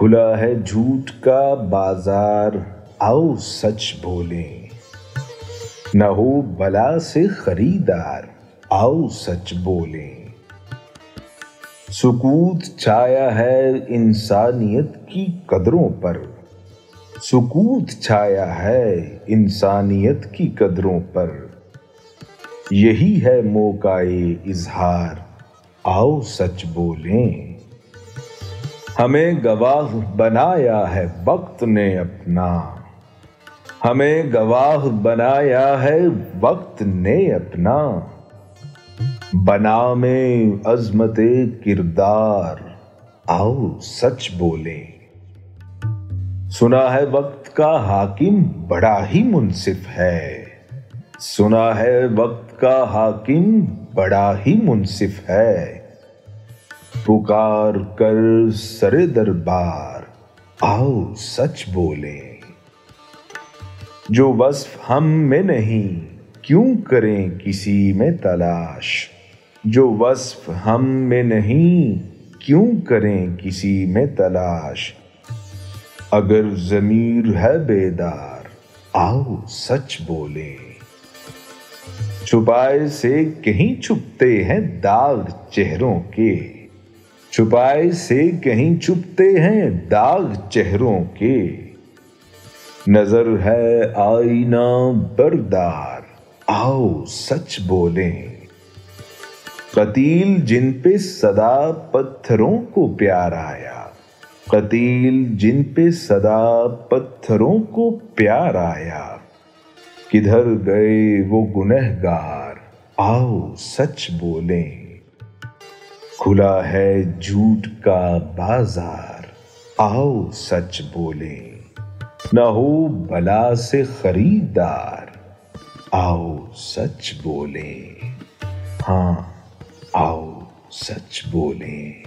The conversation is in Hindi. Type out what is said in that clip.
खुला है झूठ का बाजार, आओ सच बोलें। न हो बला से खरीदार, आओ सच बोलें। सुकूत छाया है इंसानियत की कदरों पर, सुकूत छाया है इंसानियत की कदरों पर। यही है मौकाए इजहार, आओ सच बोलें। हमें गवाह बनाया है वक्त ने अपना, हमें गवाह बनाया है वक्त ने अपना। बना में अजमते किरदार, आओ सच बोलें। सुना है वक्त का हाकिम बड़ा ही मुंसिफ है, सुना है वक्त का हाकिम बड़ा ही मुंसिफ है। पुकार कर सरे दरबार, आओ सच बोलें। जो वस्फ हम में नहीं, क्यों करें किसी में तलाश। जो वस्फ हम में नहीं, क्यों करें किसी में तलाश। अगर ज़मीर है बेदार, आओ सच बोलें। छुपाए से कहीं छुपते हैं दाग चेहरों के, छुपाए से कहीं छुपते हैं दाग चेहरों के। नजर है आईना बरदार, आओ सच बोलें। कतील जिन पे सदा पत्थरों को प्यार आया, कतील जिन पे सदा पत्थरों को प्यार आया। किधर गए वो गुनहगार, आओ सच बोलें। खुला है झूठ का बाजार, आओ सच बोलें। न हो बला से खरीदार, आओ सच बोलें। हाँ, आओ सच बोलें।